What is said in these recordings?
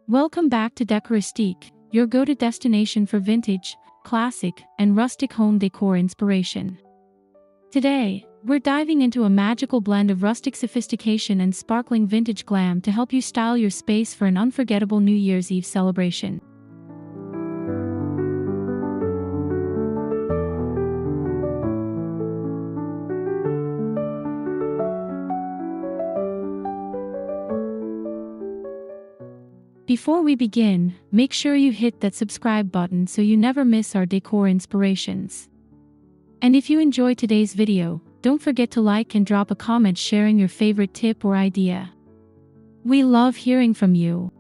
Welcome back to Decoristique, your go-to destination for vintage, classic, and rustic home decor inspiration. Today, we're diving into a magical blend of rustic sophistication and sparkling vintage glam to help you style your space for an unforgettable New Year's Eve celebration. Before we begin, make sure you hit that subscribe button so you never miss our decor inspirations. And if you enjoyed today's video, don't forget to like and drop a comment sharing your favorite tip or idea. We love hearing from you.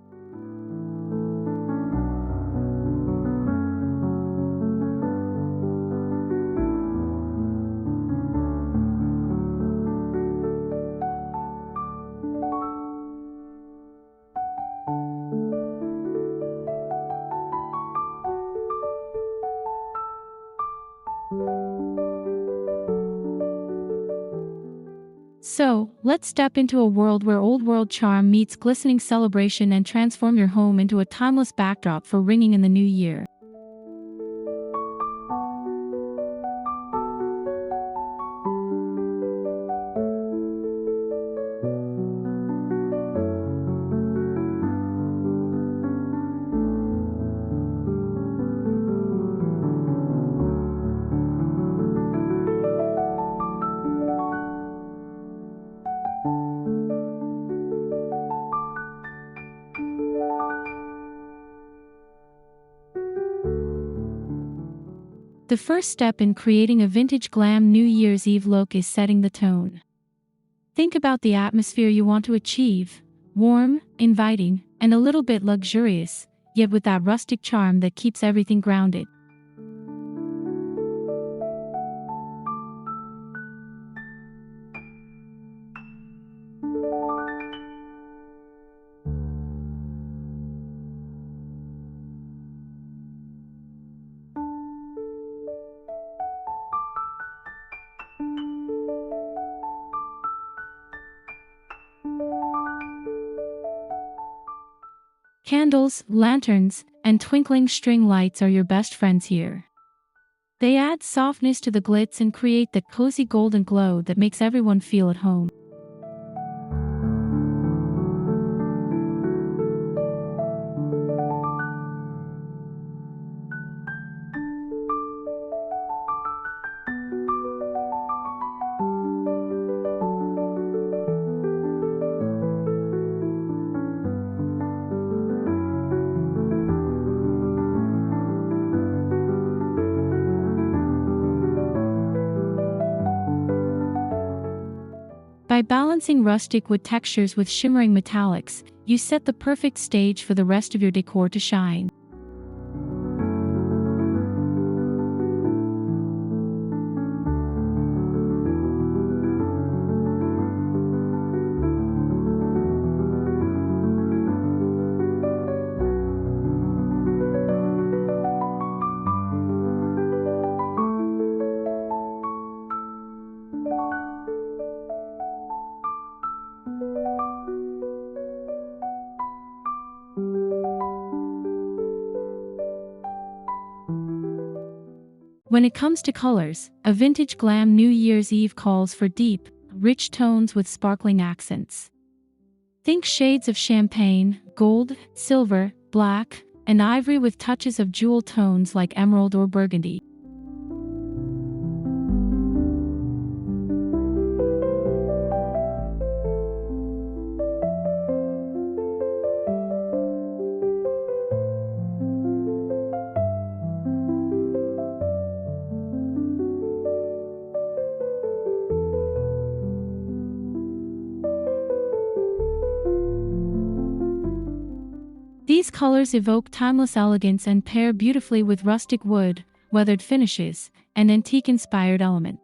So, let's step into a world where old-world charm meets glistening celebration and transform your home into a timeless backdrop for ringing in the new year. The first step in creating a vintage glam New Year's Eve look is setting the tone. Think about the atmosphere you want to achieve: warm, inviting, and a little bit luxurious, yet with that rustic charm that keeps everything grounded. Candles, lanterns, and twinkling string lights are your best friends here. They add softness to the glitz and create that cozy golden glow that makes everyone feel at home. By balancing rustic wood textures with shimmering metallics, you set the perfect stage for the rest of your decor to shine. When it comes to colors, a vintage glam New Year's Eve calls for deep, rich tones with sparkling accents. Think shades of champagne, gold, silver, black, and ivory with touches of jewel tones like emerald or burgundy. These colors evoke timeless elegance and pair beautifully with rustic wood, weathered finishes, and antique-inspired elements.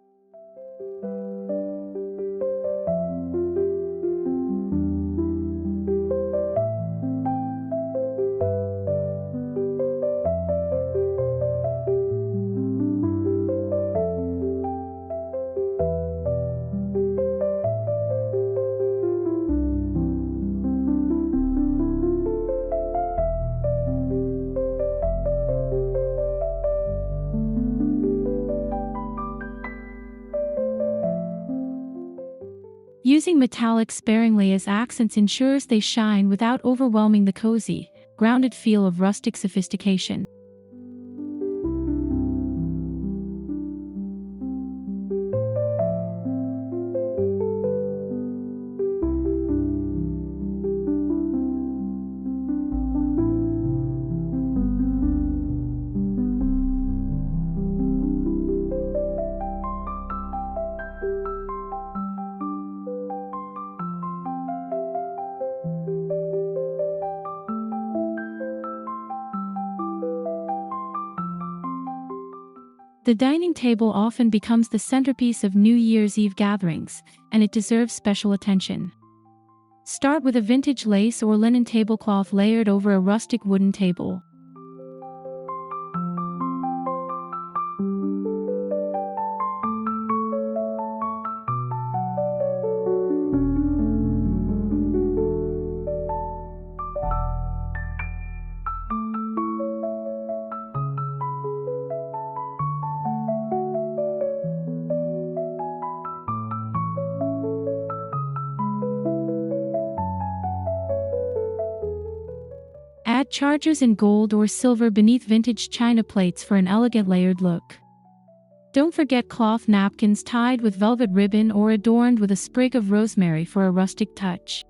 Using metallics sparingly as accents ensures they shine without overwhelming the cozy, grounded feel of rustic sophistication. The dining table often becomes the centerpiece of New Year's Eve gatherings, and it deserves special attention. Start with a vintage lace or linen tablecloth layered over a rustic wooden table. Add chargers in gold or silver beneath vintage china plates for an elegant layered look. Don't forget cloth napkins tied with velvet ribbon or adorned with a sprig of rosemary for a rustic touch.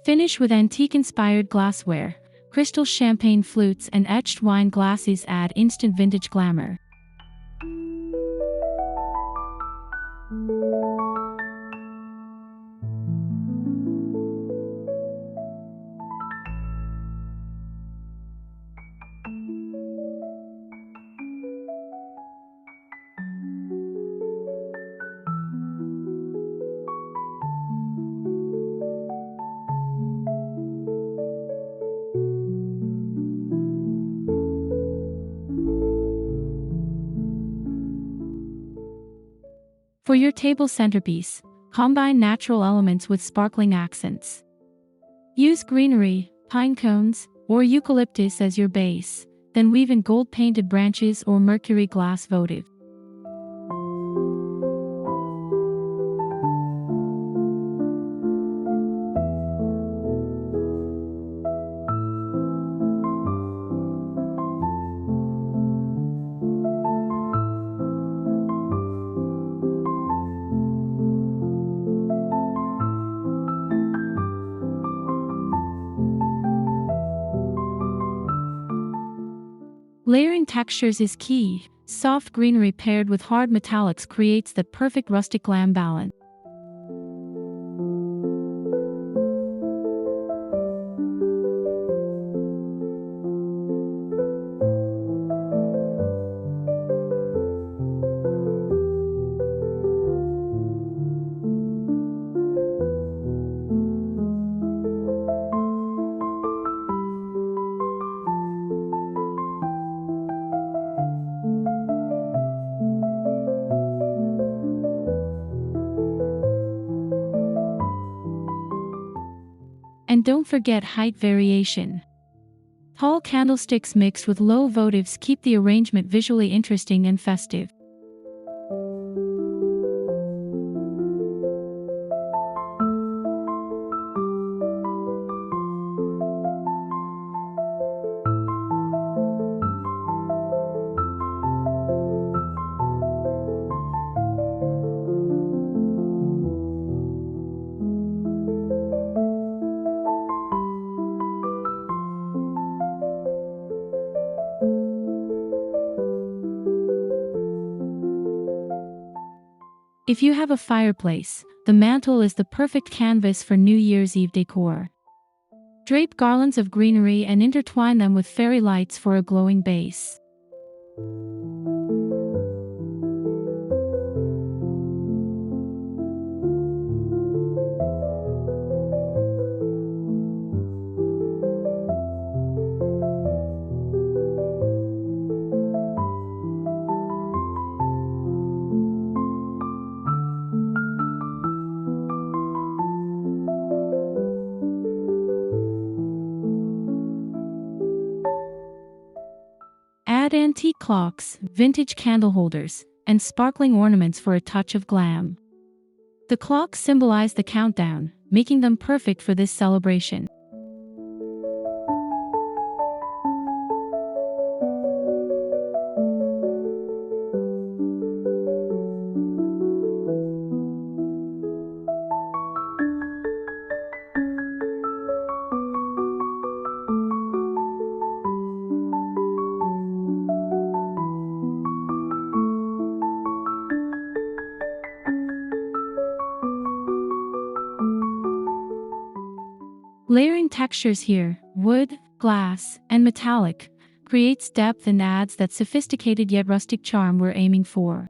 Finish with antique-inspired glassware. Crystal champagne flutes and etched wine glasses add instant vintage glamour. For your table centerpiece, combine natural elements with sparkling accents. Use greenery, pine cones, or eucalyptus as your base, then weave in gold-painted branches or mercury glass votive. Layering textures is key. Soft greenery paired with hard metallics creates that perfect rustic glam balance. And don't forget height variation. Tall candlesticks mixed with low votives keep the arrangement visually interesting and festive. If you have a fireplace, the mantel is the perfect canvas for New Year's Eve decor. Drape garlands of greenery and intertwine them with fairy lights for a glowing base. Add antique clocks, vintage candle holders, and sparkling ornaments for a touch of glam. The clocks symbolize the countdown, making them perfect for this celebration. Layering textures here, wood, glass, and metallic, creates depth and adds that sophisticated yet rustic charm we're aiming for.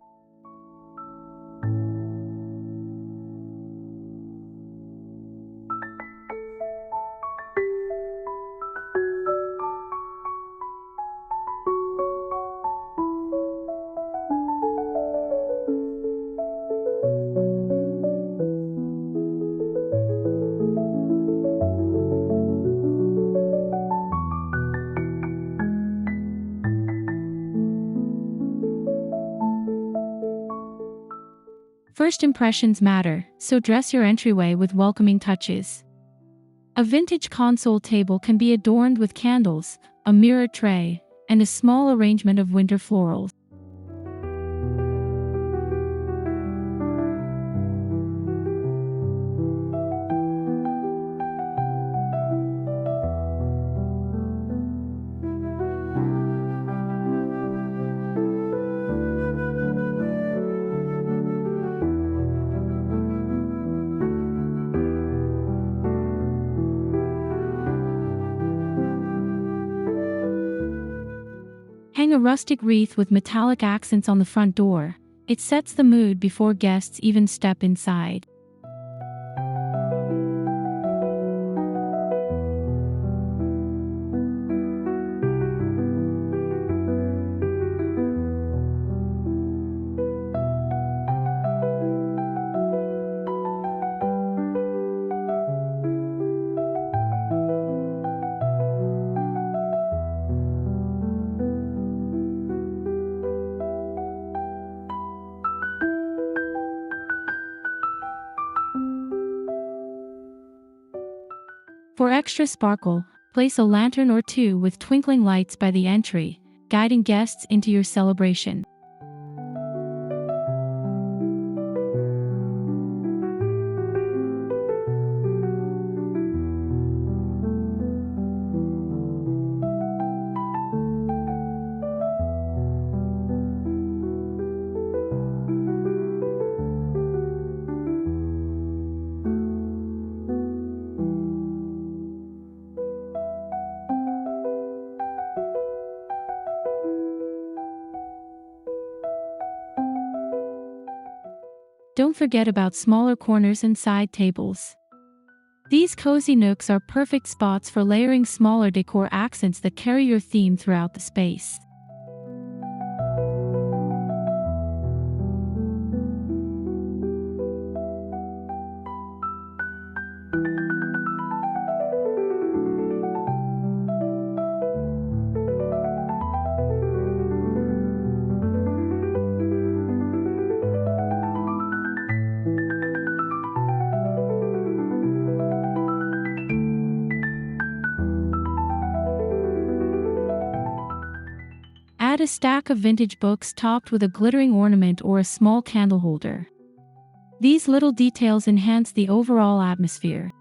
First impressions matter, so dress your entryway with welcoming touches. A vintage console table can be adorned with candles, a mirror tray, and a small arrangement of winter florals. Hang a rustic wreath with metallic accents on the front door. It sets the mood before guests even step inside. For extra sparkle, place a lantern or two with twinkling lights by the entry, guiding guests into your celebration. Don't forget about smaller corners and side tables. These cozy nooks are perfect spots for layering smaller decor accents that carry your theme throughout the space. Add a stack of vintage books topped with a glittering ornament or a small candle holder. These little details enhance the overall atmosphere.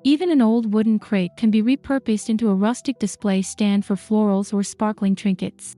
Even an old wooden crate can be repurposed into a rustic display stand for florals or sparkling trinkets.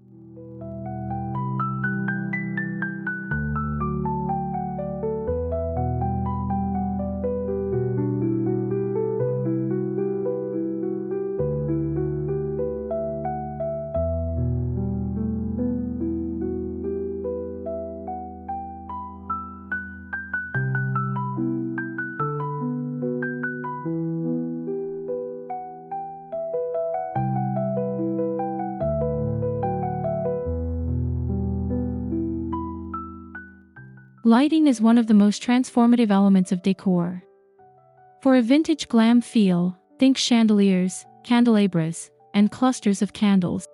Lighting is one of the most transformative elements of decor. For a vintage glam feel, think chandeliers, candelabras, and clusters of candles.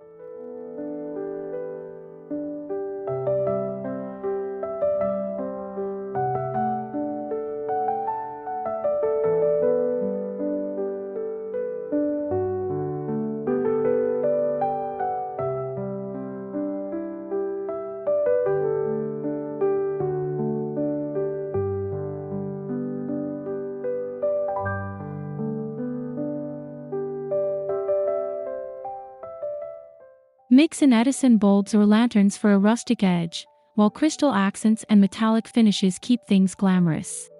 Mix in Edison bulbs or lanterns for a rustic edge, while crystal accents and metallic finishes keep things glamorous.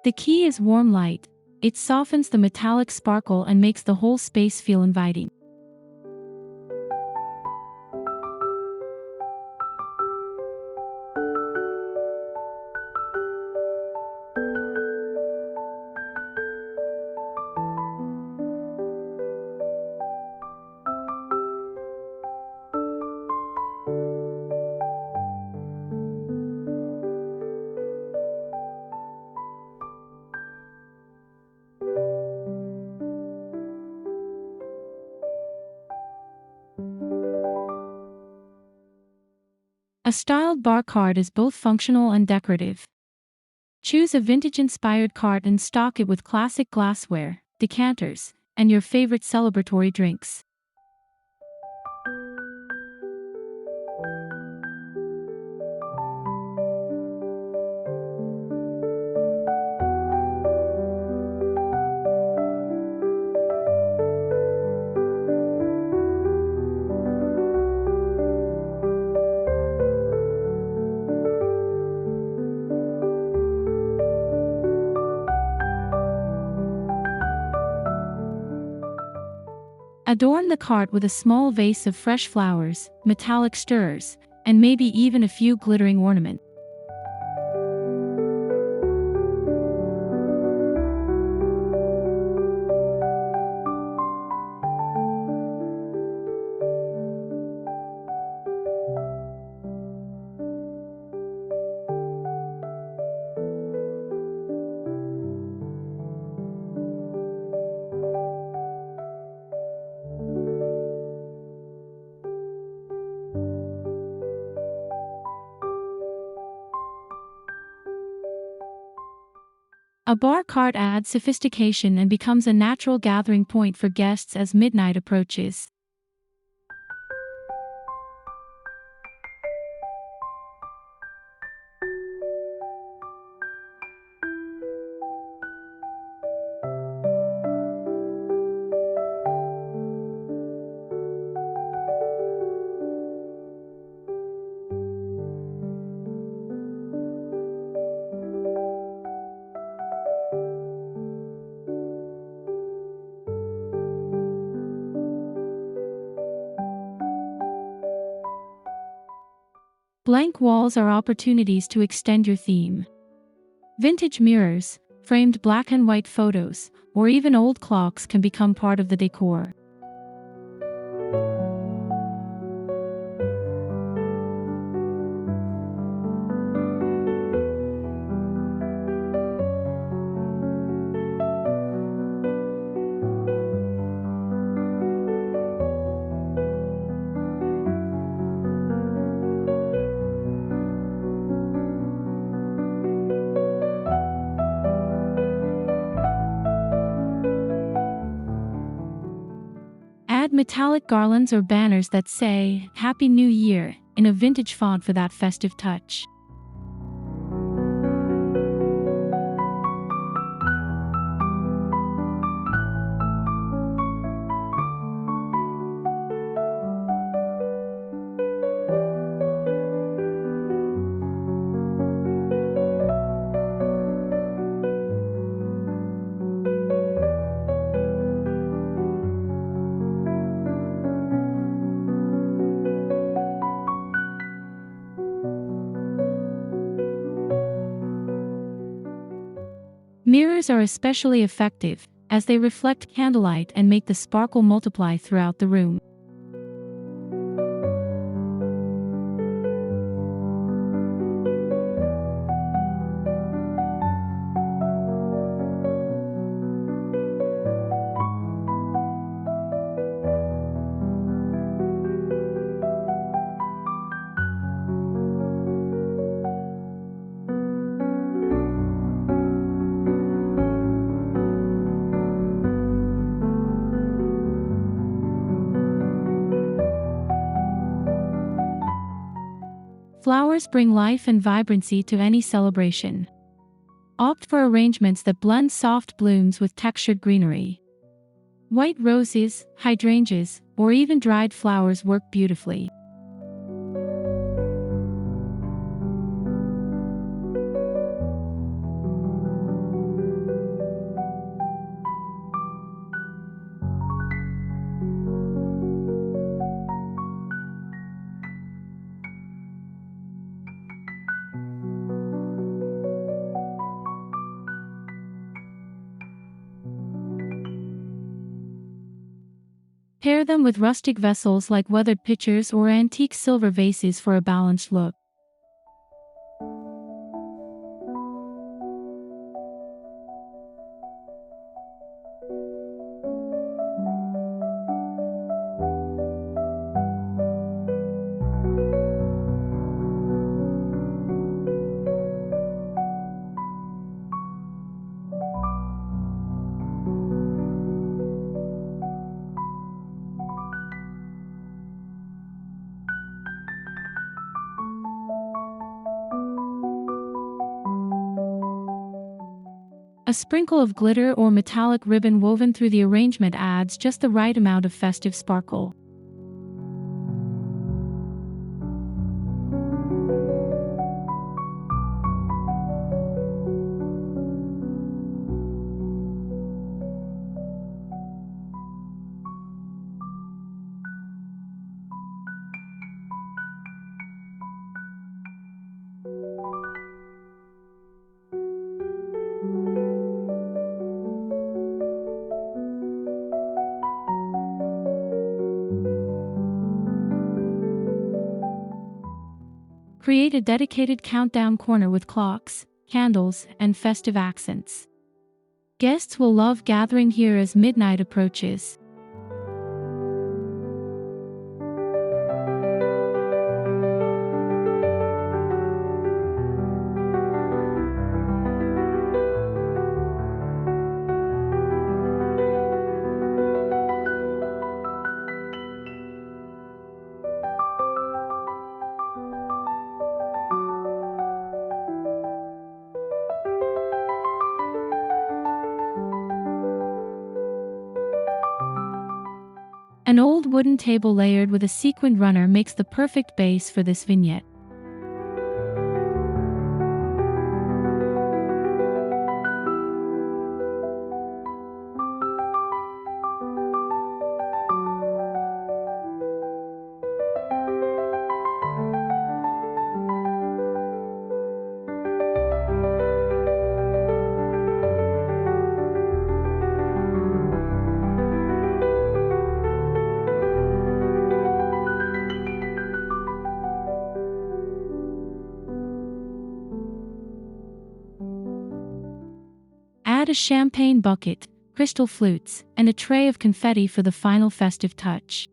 The key is warm light. It softens the metallic sparkle and makes the whole space feel inviting. A styled bar cart is both functional and decorative. Choose a vintage-inspired cart and stock it with classic glassware, decanters, and your favorite celebratory drinks. Adorn the cart with a small vase of fresh flowers, metallic stirrers, and maybe even a few glittering ornaments. A bar cart adds sophistication and becomes a natural gathering point for guests as midnight approaches. Blank walls are opportunities to extend your theme. Vintage mirrors, framed black and white photos, or even old clocks can become part of the decor. Add metallic garlands or banners that say, "Happy New Year," in a vintage font for that festive touch. Mirrors are especially effective, as they reflect candlelight and make the sparkle multiply throughout the room. Flowers bring life and vibrancy to any celebration. Opt for arrangements that blend soft blooms with textured greenery. White roses, hydrangeas, or even dried flowers work beautifully. Pair them with rustic vessels like weathered pitchers or antique silver vases for a balanced look. A sprinkle of glitter or metallic ribbon woven through the arrangement adds just the right amount of festive sparkle. Create a dedicated countdown corner with clocks, candles, and festive accents. Guests will love gathering here as midnight approaches. An old wooden table layered with a sequined runner makes the perfect base for this vignette. Add a champagne bucket, crystal flutes, and a tray of confetti for the final festive touch.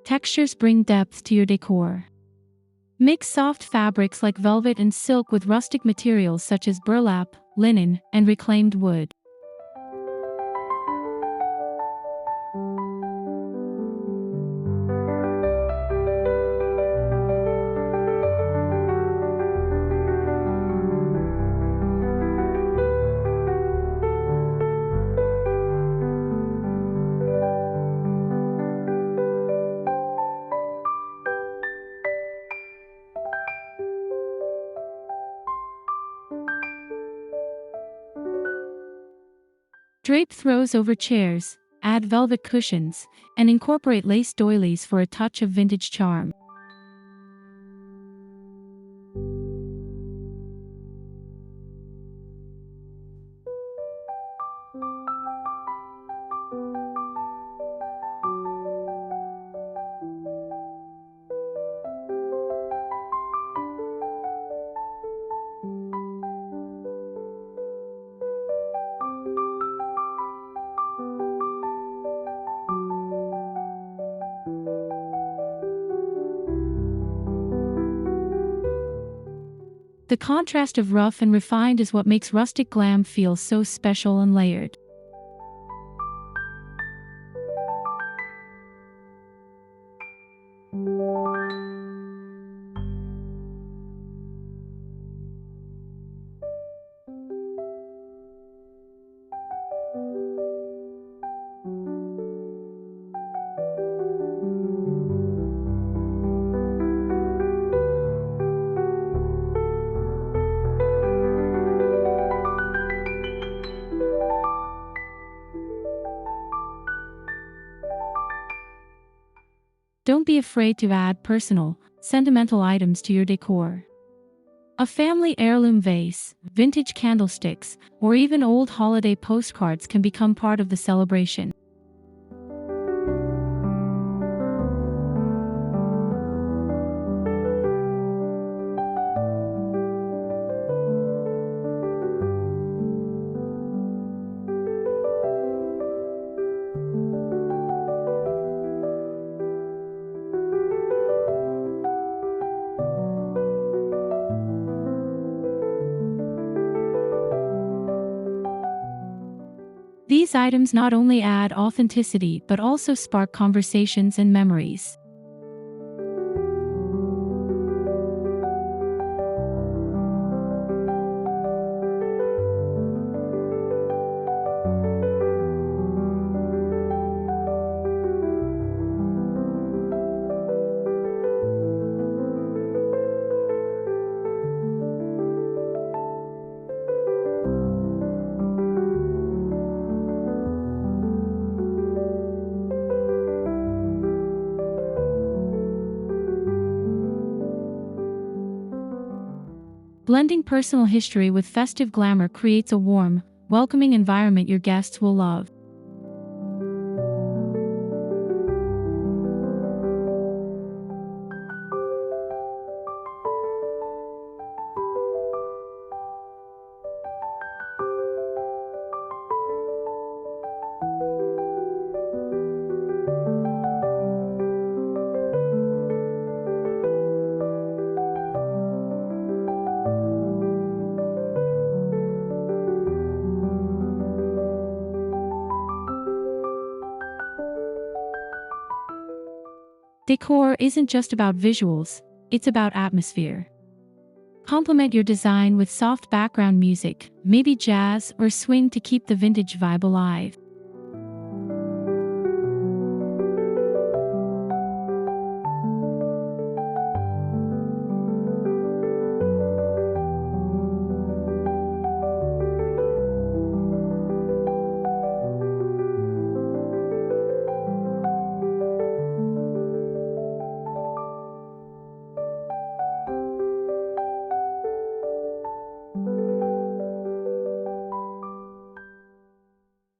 Textures bring depth to your decor. Mix soft fabrics like velvet and silk with rustic materials such as burlap, linen, and reclaimed wood. Drape throws over chairs, add velvet cushions, and incorporate lace doilies for a touch of vintage charm. The contrast of rough and refined is what makes rustic glam feel so special and layered. Don't be afraid to add personal, sentimental items to your decor. A family heirloom vase, vintage candlesticks, or even old holiday postcards can become part of the celebration. These items not only add authenticity but also spark conversations and memories. Blending personal history with festive glamour creates a warm, welcoming environment your guests will love. Decor isn't just about visuals, it's about atmosphere. Complement your design with soft background music, maybe jazz or swing to keep the vintage vibe alive.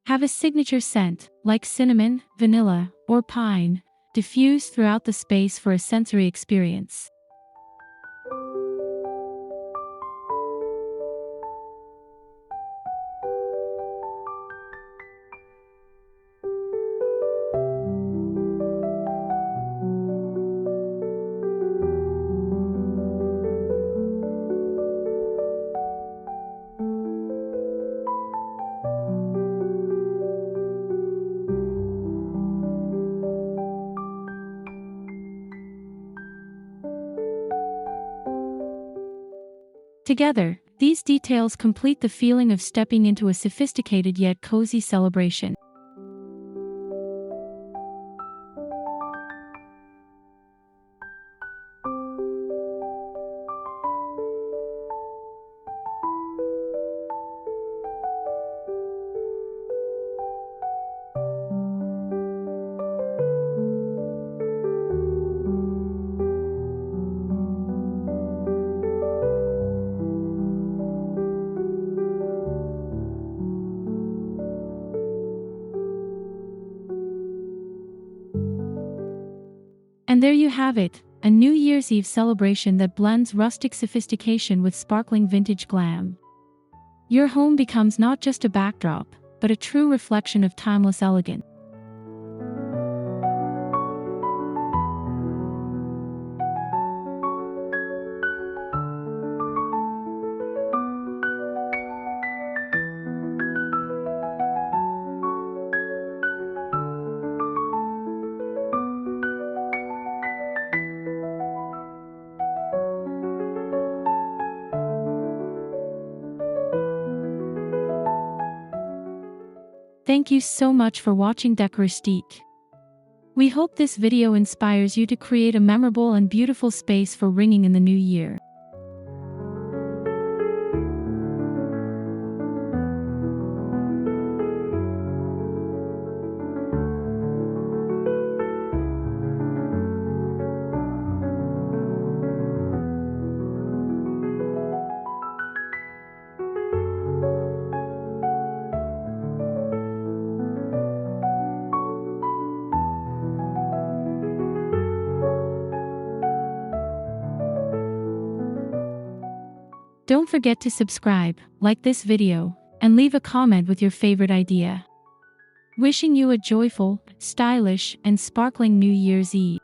Have a signature scent, like cinnamon, vanilla, or pine, diffused throughout the space for a sensory experience. Together, these details complete the feeling of stepping into a sophisticated yet cozy celebration. And there you have it, a New Year's Eve celebration that blends rustic sophistication with sparkling vintage glam. Your home becomes not just a backdrop, but a true reflection of timeless elegance. Thank you so much for watching Decoristique. We hope this video inspires you to create a memorable and beautiful space for ringing in the new year. Don't forget to subscribe, like this video, and leave a comment with your favorite idea. Wishing you a joyful, stylish, and sparkling New Year's Eve.